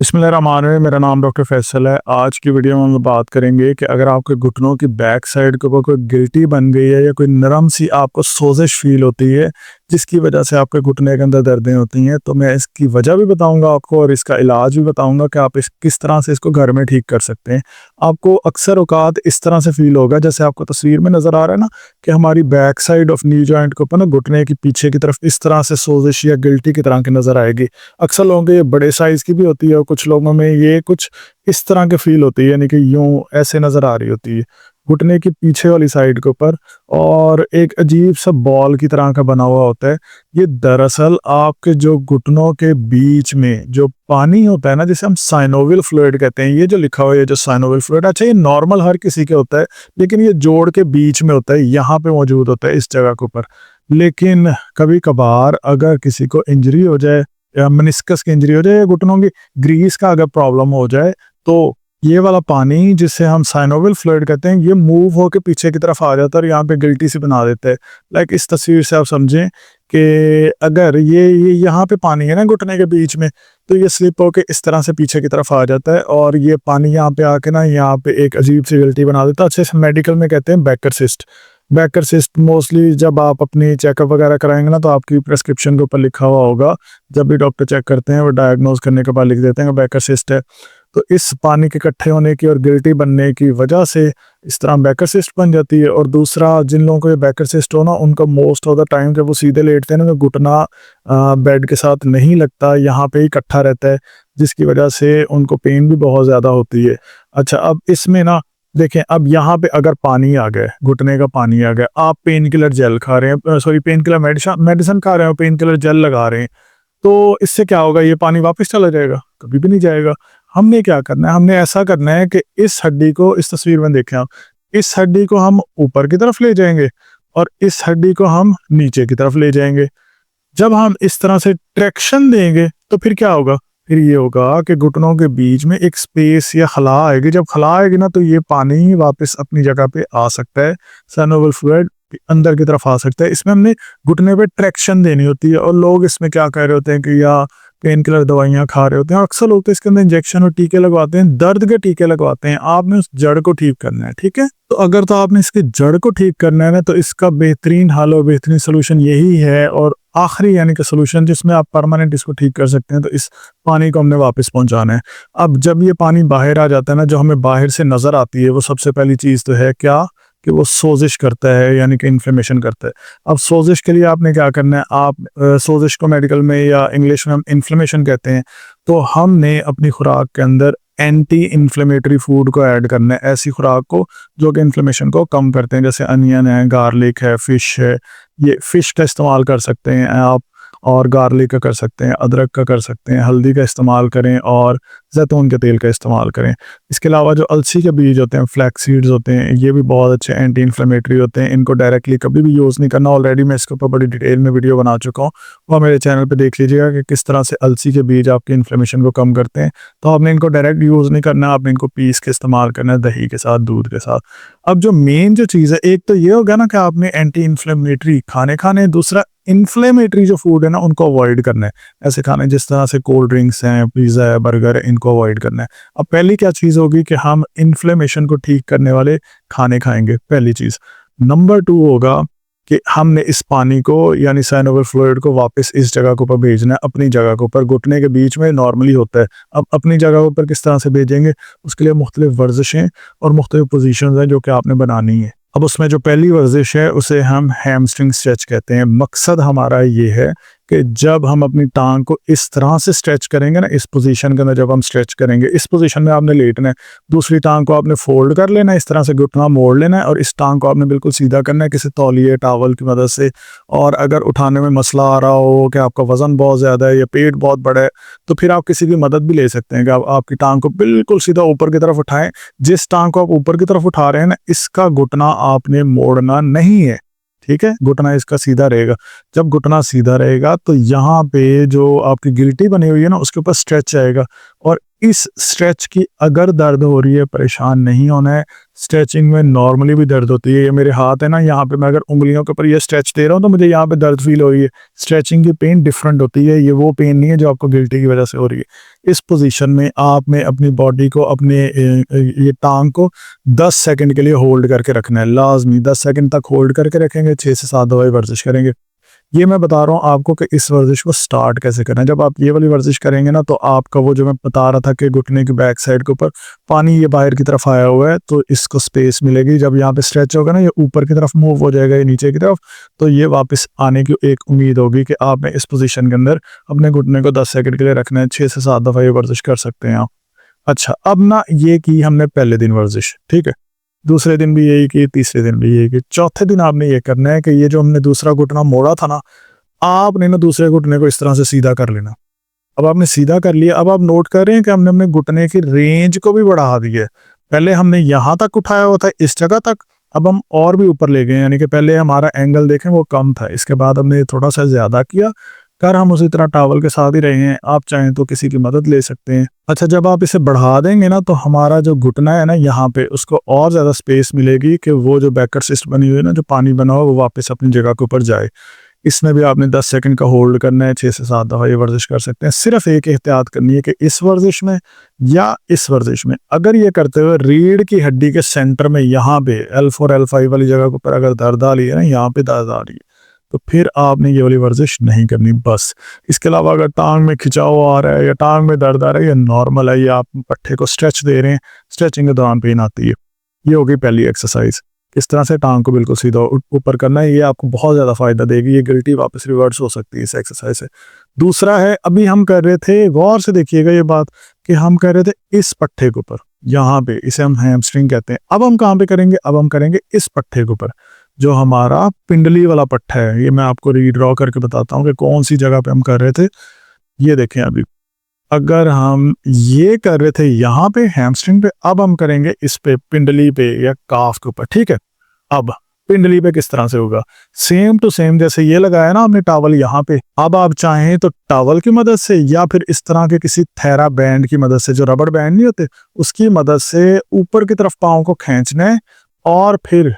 बिस्मिल्लाहिर्रहमानिर्रहीम। मेरा नाम डॉक्टर फैसल है। आज की वीडियो में हम बात करेंगे कि अगर आपके घुटनों की बैक साइड के ऊपर कोई गिल्टी बन गई है या कोई नरम सी आपको सोजिश फील होती है जिसकी वजह से आपके घुटने के अंदर दर्दें होती हैं, तो मैं इसकी वजह भी बताऊंगा आपको और इसका इलाज भी बताऊंगा कि आप इस किस तरह से इसको घर में ठीक कर सकते हैं। आपको अक्सर औकात इस तरह से फील होगा जैसे आपको तस्वीर में नज़र आ रहा है ना, कि हमारी back side of knee joint के ऊपर ना घुटने की पीछे की तरफ इस तरह से सोजिश या गिल्टी की तरह की नज़र आएगी। अक्सर लोगों को ये बड़े साइज़ की भी होती है और कुछ लोगों में ये कुछ इस तरह की फ़ील होती है, यानी कि यूँ ऐसे नज़र आ रही होती है, घुटने की पीछे वाली साइड के ऊपर, और एक अजीब-सा बॉल की तरह का बना हुआ होता है। ये दरअसल आपके जो घुटनों के बीच में जो पानी होता है ना, जिसे हम साइनोवियल फ्लूइड कहते हैं, ये जो लिखा हुआ है, ये जो साइनोवियल फ्लूइड, अच्छा ये नॉर्मल हर किसी के होता है, लेकिन ये जोड़ के बीच में होता है, यहाँ पे मौजूद होता है इस जगह के ऊपर। लेकिन कभी-कभार अगर किसी को इंजरी हो जाए या मेनिस्कस की इंजरी हो जाए या घुटनों की ग्रीस का अगर प्रॉब्लम हो जाए, तो ये वाला पानी जिसे हम साइनोवियल फ्लूइड कहते हैं, ये मूव होके पीछे की तरफ आ जाता है और यहाँ पे गिल्टी सी बना देता है। लाइक इस तस्वीर से आप समझें कि अगर ये यहाँ पे पानी है ना घुटने के बीच में, तो ये स्लिप होके इस तरह से पीछे की तरफ आ जाता है और ये पानी यहाँ पे आके ना यहाँ पे एक अजीब सी गिल्टी बना देता है। अच्छे से मेडिकल में कहते हैं Baker cyst. Baker cyst mostly जब आप अपनी चेकअप वगैरह कराएंगे ना, तो आपकी प्रेस्क्रिप्शन के ऊपर लिखा हुआ होगा। जब भी डॉक्टर चेक करते हैं वो डायग्नोज करने के बाद लिख देते हैं कि बैकर सिस्ट है। तो इस पानी के इकट्ठे होने की और गिल्टी बनने की वजह से इस तरह बैकर सिस्ट बन जाती है। और दूसरा, जिन लोगों को ये बैकर सिस्ट हो ना, उनका मोस्ट ऑफ द टाइम जब वो सीधे लेटते हैं ना, तो घुटना बेड के साथ नहीं लगता, यहाँ पे ही इकट्ठा रहता है, जिसकी वजह से उनको पेन भी बहुत ज़्यादा होती है। अच्छा, अब इसमें ना देखें, अब यहाँ पे अगर पानी आ गया, घुटने का पानी आ गया, आप पेन किलर जेल खा रहे हैं, सॉरी पेन किलर मेडिसिन खा रहे हो, पेन किलर जेल लगा रहे हैं, तो इससे क्या होगा? ये पानी वापस चला जाएगा? कभी भी नहीं जाएगा। हमने क्या करना है? हमने ऐसा करना है कि इस हड्डी को, इस तस्वीर में देखें आप, इस हड्डी को हम ऊपर की तरफ ले जाएंगे और इस हड्डी को हम नीचे की तरफ ले जाएंगे। जब हम इस तरह से ट्रैक्शन देंगे तो फिर क्या होगा? फिर ये होगा कि घुटनों के बीच में एक स्पेस या खला आएगी। जब खला आएगी ना, तो ये पानी वापस अपनी जगह पे आ सकता है, साइनोवियल फ्लूइड अंदर की तरफ आ सकता है। इसमें हमने घुटने पे ट्रैक्शन देनी होती है और लोग इसमें क्या कह रहे होते हैं कि या पेन किलर दवाइयाँ खा रहे होते हैं, और अक्सर लोग तो इसके अंदर इंजेक्शन और टीके लगवाते हैं, दर्द के टीके लगवाते हैं। आपने उस जड़ को ठीक करना है, ठीक है? तो अगर तो आपने इसके जड़ को ठीक करना है ना, तो इसका बेहतरीन हल और बेहतरीन सोल्यूशन यही है, और आखिरी यानी कि सोल्यूशन जिसमें आप परमानेंट इसको ठीक कर सकते हैं, तो इस पानी को हमने वापस पहुंचाना है। अब जब ये पानी बाहर आ जाता है ना, जो हमें बाहर से नजर आती है, वो सबसे पहली चीज तो है क्या, कि वो सोजिश करता है, यानी कि इन्फ्लेमेशन करता है। अब सोजिश के लिए आपने क्या करना है? आप सोजिश को मेडिकल में या इंग्लिश में हम इन्फ्लेमेशन कहते हैं, तो हमने अपनी खुराक के अंदर एंटी इन्फ्लेमेटरी फूड को ऐड करना है, ऐसी खुराक को जो कि इन्फ्लेमेशन को कम करते हैं, जैसे अनियन है, गार्लिक है, फिश है। ये फिश का इस्तेमाल कर सकते हैं आप, और गार्लिक का कर सकते हैं, अदरक का कर सकते हैं, हल्दी का इस्तेमाल करें और जैतून के तेल का इस्तेमाल करें। इसके अलावा जो अलसी के बीज होते हैं, फ्लैक्स सीड्स होते हैं, ये भी बहुत अच्छे एंटी इन्फ्लेमेटरी होते हैं। इनको डायरेक्टली कभी भी यूज़ नहीं करना। ऑलरेडी मैं इसके ऊपर बड़ी डिटेल में वीडियो बना चुका हूँ, वो मेरे चैनल पे देख लीजिएगा कि किस तरह से अलसी के बीज आपकी इन्फ्लेमेशन को कम करते हैं। तो आपने इनको डायरेक्ट यूज़ नहीं करना, आपने इनको पीस के इस्तेमाल करना है, दही के साथ, दूध के साथ। अब जो मेन जो चीज़ है, एक तो ये हो गया ना कि आपने एंटी इन्फ्लेमेटरी खाने खाने, दूसरा इन्फ्लेमेटरी जो फूड है ना, उनको अवॉइड करना है। ऐसे खाने जिस तरह से कोल्ड ड्रिंक्स हैं, पिज़्ज़ा है, बर्गर है, इनको अवॉइड करना है। अब पहली क्या चीज़ होगी कि हम इन्फ्लेमेशन को ठीक करने वाले खाने खाएंगे, पहली चीज़। नंबर 2 होगा कि हमने इस पानी को, यानी साइनोवियल फ्लूइड को, वापस इस जगह के ऊपर भेजना है, अपनी जगह के ऊपर। घुटने के बीच में नॉर्मली होता है। अब अपनी जगह के ऊपर किस तरह से भेजेंगे? उसके लिए मुख्तलिफ वर्जिशें और मुख्तलिफ पोजीशंस हैं जो कि आपने बनानी है। अब उसमें जो पहली वर्जिश है उसे हम हैमस्ट्रिंग स्ट्रेच कहते हैं। मकसद हमारा ये है कि जब हम अपनी टांग को इस तरह से स्ट्रेच करेंगे ना, इस पोजीशन के अंदर जब हम स्ट्रेच करेंगे, इस पोजीशन में आपने लेटना है, दूसरी टांग को आपने फोल्ड कर लेना है, इस तरह से घुटना मोड़ लेना है, और इस टांग को आपने बिल्कुल सीधा करना है किसी तौलिए, टावल की मदद से। और अगर उठाने में मसला आ रहा हो कि आपका वजन बहुत ज़्यादा है या पेट बहुत बड़ा है, तो फिर आप किसी की मदद भी ले सकते हैं कि आप आपकी टांग को बिल्कुल सीधा ऊपर की तरफ उठाएं। जिस टांग को आप ऊपर की तरफ उठा रहे हैं ना, इसका घुटना आपने मोड़ना नहीं है, ठीक है? घुटना इसका सीधा रहेगा। जब घुटना सीधा रहेगा तो यहाँ पे जो आपकी गिल्टी बनी हुई है ना, उसके ऊपर स्ट्रेच आएगा, और इस स्ट्रेच की अगर दर्द हो रही है, परेशान नहीं होना है। स्ट्रेचिंग में नॉर्मली भी दर्द होती है। ये मेरे हाथ है ना, यहाँ पे मैं अगर उँगलियों के ऊपर ये स्ट्रेच दे रहा हूँ तो मुझे यहाँ पे दर्द फील हो रही है। स्ट्रेचिंग की पेन डिफरेंट होती है, ये वो पेन नहीं है जो आपको गिल्टी की वजह से हो रही है। इस पोजीशन में आपने अपनी बॉडी को, अपने ये टांग को 10 सेकंड के लिए होल्ड करके रखना है, लाजमी 10 सेकंड तक होल्ड करके रखेंगे। 6 से 7 दफ़ा वर्जिश करेंगे। ये मैं बता रहा हूँ आपको कि इस वर्जिश को स्टार्ट कैसे करना है। जब आप ये वाली वर्जिश करेंगे ना, तो आपका वो जो मैं बता रहा था कि घुटने की बैक साइड के ऊपर पानी ये बाहर की तरफ आया हुआ है, तो इसको स्पेस मिलेगी। जब यहाँ पे स्ट्रेच होगा ना, ये ऊपर की तरफ मूव हो जाएगा, ये नीचे की तरफ, तो ये वापस आने की एक उम्मीद होगी कि आपने इस पोजीशन के अंदर अपने घुटने को 10 सेकंड के लिए रखना है। 6 से 7 दफ़ा ये वर्जिश कर सकते हैं आप। अच्छा, अब ना ये की हमने पहले दिन वर्जिश, ठीक है, दूसरे दिन भी यही की, तीसरे दिन भी यही की, चौथे दिन आपने ये करना है कि ये जो हमने दूसरा घुटना मोड़ा था ना, आपने ना दूसरे घुटने को इस तरह से सीधा कर लेना। अब आपने सीधा कर लिया, अब आप नोट कर रहे हैं कि हमने अपने घुटने की रेंज को भी बढ़ा दी है। पहले हमने यहाँ तक उठाया हुआ था, इस जगह तक, अब हम और भी ऊपर ले गए, यानी कि पहले हमारा एंगल देखें वो कम था, इसके बाद हमने थोड़ा सा ज़्यादा किया। कर हम उसी तरह टॉवल के साथ ही रहे हैं, आप चाहें तो किसी की मदद ले सकते हैं। अच्छा, जब आप इसे बढ़ा देंगे ना, तो हमारा जो घुटना है ना, यहाँ पे उसको और ज़्यादा स्पेस मिलेगी कि वो जो बैकर सिस्ट बनी हुई है ना, जो पानी बना हुआ, वो वापस अपनी जगह के ऊपर जाए। इसमें भी आपने 10 सेकंड का होल्ड करना है। 6 से 7 दफ़ा ये वर्जिश कर सकते हैं। सिर्फ एक एहतियात करनी है कि इस वर्जिश में या इस वर्जिश में अगर ये करते हुए रीढ़ की हड्डी के सेंटर में, यहाँ पे L4 L5 वाली जगह के ऊपर अगर दर्द आ रही है ना, यहाँ पे दर्द आ रही है, तो फिर आपने ये वाली वर्जिश नहीं करनी बस। इसके अलावा अगर टांग में खिंचाव आ रहा है या टांग में दर्द आ रहा है, ये नॉर्मल है, ये आप पट्टे को स्ट्रेच दे रहे हैं, स्ट्रेचिंग के दौरान पेन आती है। ये होगी पहली एक्सरसाइज। किस तरह से टांग को बिल्कुल सीधा ऊपर करना है, ये आपको बहुत ज़्यादा फायदा देगी। ये गिल्टी वापस रिवर्स हो सकती है इस एक्सरसाइज से। दूसरा है, अभी हम कर रहे थे, गौर से देखिएगा ये बात, कि हम कर रहे थे इस पट्टे के ऊपर, यहाँ पे, इसे हम हैमस्ट्रिंग कहते हैं। अब हम कहाँ पे करेंगे? अब हम करेंगे इस पट्टे के ऊपर, जो हमारा पिंडली वाला पट्टा है। ये मैं आपको रीड्रॉ करके बताता हूँ कि कौन सी जगह पे हम कर रहे थे। ये देखें, अभी अगर हम ये कर रहे थे यहाँ पे हैमस्ट्रिंग पे, अब हम करेंगे इस पे, पिंडली पे या काफ के ऊपर, ठीक है। अब पिंडली पे किस तरह से होगा? सेम टू सेम, जैसे ये लगाया ना आपने टॉवल यहाँ पे, अब आप चाहें तो टॉवल की मदद से या फिर इस तरह के किसी थैरा बैंड की मदद से, जो रबड़ बैंड नहीं होते, उसकी मदद से ऊपर की तरफ पाँव को खींचना है और फिर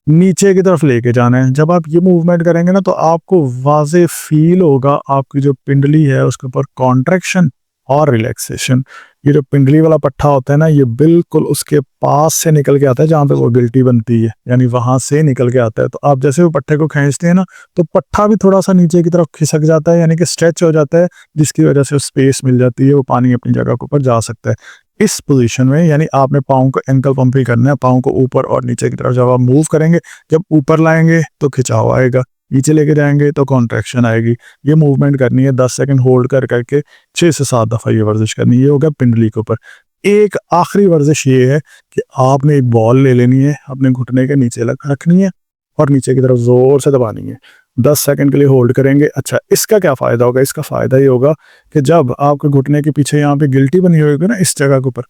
नीचे की तरफ लेके जाना है। जब आप ये मूवमेंट करेंगे ना, तो आपको वाज़े फील होगा आपकी जो पिंडली है उसके ऊपर कॉन्ट्रैक्शन और रिलैक्सेशन। ये जो पिंडली वाला पट्टा होता है ना, ये बिल्कुल उसके पास से निकल के आता है जहाँ पे वो गिल्टी बनती है, यानी वहां से निकल के आता है। तो आप जैसे वो पट्टे को खींचते हैं ना, तो पट्टा भी थोड़ा सा नीचे की तरफ खिसक जाता है, यानी कि स्ट्रेच हो जाता है, जिसकी वजह से स्पेस मिल जाती है, वो पानी अपनी जगह के ऊपर जा सकता है। इस पोजीशन में यानी आपने पाँव को एंकल पंप ही करना है, पाँव को ऊपर और नीचे की तरफ जब आप मूव करेंगे, जब ऊपर लाएंगे तो खिंचाव आएगा, नीचे लेके जाएंगे तो कॉन्ट्रैक्शन आएगी। ये मूवमेंट करनी है, 10 सेकंड होल्ड कर करके 6 से 7 दफ़ा ये वर्जिश करनी है। ये हो गया पिंडली के ऊपर। एक आखिरी वर्जिश ये है कि आपने एक बॉल ले लेनी है, अपने घुटने के नीचे रखनी है और नीचे की तरफ जोर से दबानी है। 10 सेकंड के लिए होल्ड करेंगे। अच्छा, इसका क्या फ़ायदा होगा? इसका फ़ायदा ये होगा कि जब आपके घुटने के पीछे यहाँ पे गिल्टी बनी हुई होगी ना, इस जगह के ऊपर,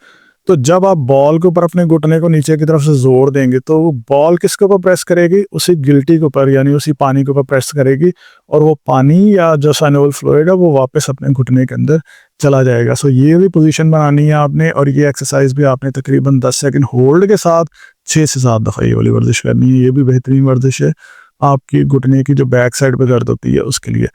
तो जब आप बॉल के ऊपर अपने घुटने को नीचे की तरफ से जोर देंगे, तो वो बॉल किसके ऊपर प्रेस करेगी? उसी गिल्टी के ऊपर, यानी उसी पानी के ऊपर प्रेस करेगी, और वो पानी या जो साइनोवियल फ्लूइड है वो वापस अपने घुटने के अंदर चला जाएगा। सो ये भी पोजीशन बनानी है आपने, और ये एक्सरसाइज भी आपने तकरीबन 10 सेकंड होल्ड के साथ 6 से 7 दफ़ा ये वाली वर्जिश करनी है। ये भी बेहतरीन वर्जिश है आपकी घुटने की जो बैक साइड पे दर्द होती है उसके लिए।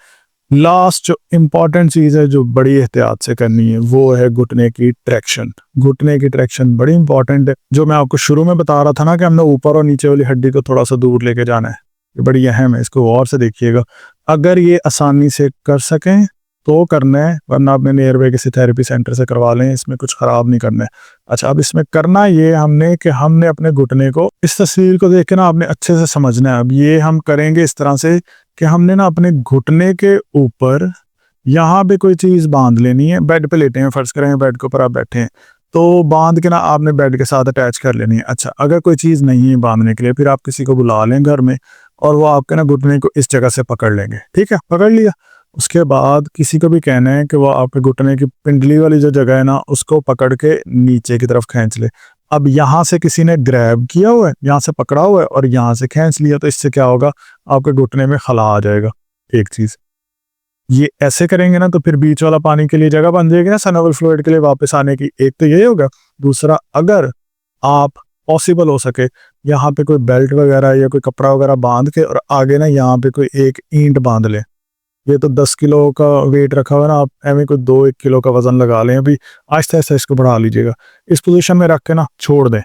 लास्ट जो इम्पॉर्टेंट चीज़ है जो बड़ी एहतियात से करनी है, वो है घुटने की ट्रैक्शन। घुटने की ट्रैक्शन बड़ी इंपॉर्टेंट है। जो मैं आपको शुरू में बता रहा था ना कि हमने ऊपर और नीचे वाली हड्डी को थोड़ा सा दूर लेके जाना है, ये बड़ी अहम है, इसको गौर से देखिएगा। अगर ये आसानी से कर सकें तो करना है, वरना आपने नियर बाय किसी थेरेपी सेंटर से करवा लें, इसमें कुछ ख़राब नहीं करना है। अच्छा, अब इसमें करना ये हमने कि हमने अपने घुटने को, इस तस्वीर को देख के ना आपने अच्छे से समझना है। अब ये हम करेंगे इस तरह से कि हमने ना अपने घुटने के ऊपर यहाँ पे कोई चीज़ बांध लेनी है। बेड पे लेटे हैं, फ़र्ज़ करें बेड के ऊपर आप बैठे हैं, तो बांध के ना आपने बेड के साथ अटैच कर लेनी है। अच्छा, अगर कोई चीज़ नहीं है बांधने के लिए, फिर आप किसी को बुला लें घर में, और वो आपके ना घुटने को इस जगह से पकड़ लेंगे। ठीक है, पकड़ लिया। उसके बाद किसी को भी कहना है कि वो आपके घुटने की पिंडली वाली जो जगह है ना, उसको पकड़ के नीचे की तरफ खींच ले। अब यहाँ से किसी ने ग्रैब किया हुआ है, यहाँ से पकड़ा हुआ है और यहाँ से खींच लिया, तो इससे क्या होगा? आपके घुटने में खला आ जाएगा। एक चीज़ ये ऐसे करेंगे ना तो फिर बीच वाला पानी के लिए जगह बन जाएगी ना सनोवल फ्लूइड के लिए वापस आने की। एक तो ये होगा, दूसरा अगर आप पॉसिबल हो सके यहाँ पे कोई बेल्ट वगैरह या कोई कपड़ा वगैरह बांध के और आगे ना यहाँ पे कोई एक ईंट बांध ले। ये तो 10 किलो का वेट रखा हुआ है ना, आप एवं कोई 2-1 किलो का वजन लगा लें। अभी आहिस्ता आहिस्ता इसको बढ़ा लीजिएगा, इस पोजीशन में रख के ना छोड़ दें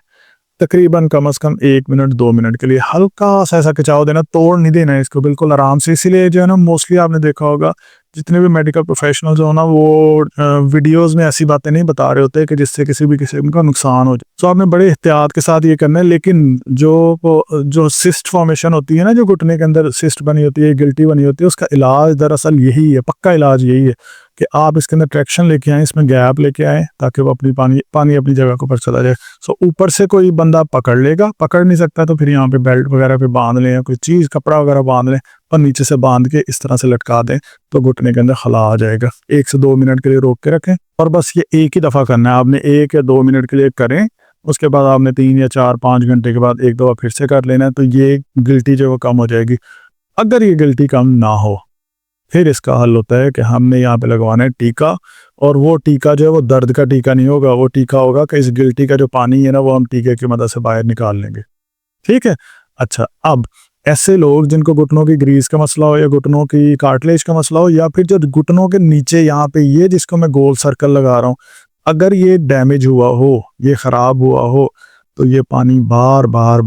तकरीबन कम से कम 1 मिनट 2 मिनट के लिए। हल्का सा ऐसा खिंचाव देना, तोड़ नहीं देना इसको, बिल्कुल आराम से। इसीलिए जो है ना मोस्टली आपने देखा होगा जितने भी मेडिकल प्रोफेशनल्स हो ना वो वीडियोस में ऐसी बातें नहीं बता रहे होते कि जिससे किसी भी किस्म का नुकसान हो जाए। तो आपने बड़े एहतियात के साथ ये करना है। लेकिन जो सिस्ट फॉर्मेशन होती है ना, जो घुटने के अंदर सिस्ट बनी होती है, गिल्टी बनी होती है, उसका इलाज दरअसल यही है, पक्का इलाज यही है कि आप इसके अंदर ट्रैक्शन लेके आए, इसमें गैप लेके आए ताकि वो अपनी पानी अपनी जगह को पर चला जाए। सो ऊपर से कोई बंदा पकड़ लेगा, पकड़ नहीं सकता तो फिर यहाँ पे बेल्ट वगैरह पे बांध लें या कोई चीज़ कपड़ा वगैरह बांध लें और नीचे से बांध के इस तरह से लटका दें तो घुटने के अंदर खला आ जाएगा। 1 से 2 मिनट के लिए रोक के रखें और बस ये एक ही दफ़ा करना है आपने, 1 या 2 मिनट के लिए करें। उसके बाद आपने 3 या 4-5 घंटे के बाद एक दफ़ा फिर से कर लेना है तो ये गिल्टी जो वो कम हो जाएगी। अगर ये गिल्टी कम ना हो फिर इसका हल होता है कि हमने यहाँ पे लगवाना है टीका। और वो टीका जो है वो दर्द का टीका नहीं होगा, वो टीका होगा कि इस गिल्टी का जो पानी है ना वो हम टीके की मदद से बाहर निकाल लेंगे। ठीक है। अच्छा, अब ऐसे लोग जिनको घुटनों की ग्रीस का मसला हो या घुटनों की कार्टिलेज का मसला हो या फिर जो घुटनों के नीचे यहाँ पे ये जिसको मैं गोल सर्कल लगा रहा हूँ, अगर ये डैमेज हुआ हो, ये ख़राब हुआ हो तो ये पानी बार बार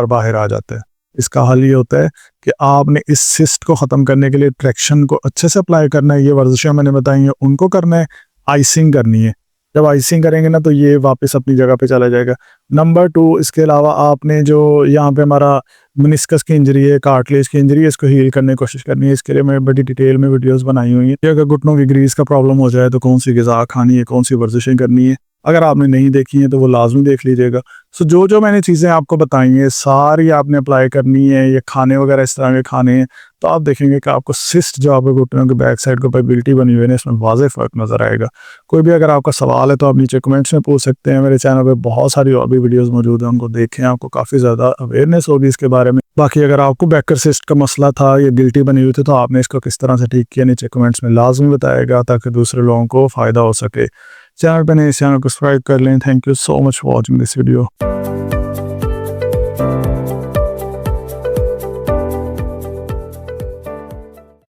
बाहर आ जाता है। इसका हल ये होता है कि आपने इस सिस्ट को ख़त्म करने के लिए ट्रैक्शन को अच्छे से अप्लाई करना है। ये वर्जिशें मैंने बताई हैं उनको करना है, आइसिंग करनी है। जब आइसिंग करेंगे ना तो ये वापस अपनी जगह पे चला जाएगा। नंबर 2, इसके अलावा आपने जो यहाँ पे हमारा मेनिस्कस की इंजरी है, कार्टिलेज की इंजरी है, इसको हील करने की कोशिश करनी है। इसके लिए मैं बड़ी डिटेल में वीडियोस बनाई हुई हैं। अगर घुटनों की ग्रीस का प्रॉब्लम हो जाए तो कौन सी ग़िज़ा खानी है, कौन सी वर्जिशें करनी है, अगर आपने नहीं देखी हैं तो वो लाजमी देख लीजिएगा। सो जो मैंने चीज़ें आपको बताई हैं सारी आपने अप्लाई करनी है। ये खाने वगैरह इस तरह के खाने हैं तो आप देखेंगे कि आपको सिस्ट जो आपके घुटनों के बैक साइड के ऊपर गिल्टी बनी हुई है ना, इसमें वाज़ेह फ़र्क नज़र आएगा। कोई भी अगर आपका सवाल है तो आप नीचे कमेंट्स में पूछ सकते हैं। मेरे चैनल पे बहुत सारी और भी वीडियोस मौजूद हैं, उनको देखें, आपको काफ़ी ज़्यादा अवेयरनेस होगी इसके बारे में। बाकी अगर आपको बैकर सिस्ट का मसला था, ये गिल्टी बनी हुई थी, तो आपने इसको किस तरह से ठीक किया नीचे कमेंट्स में लाजमी बताएगा ताकि दूसरे लोगों को फ़ायदा हो सके। चैनल पर नए, चैनल को सब्सक्राइब कर लें। Thank you so much for watching this video.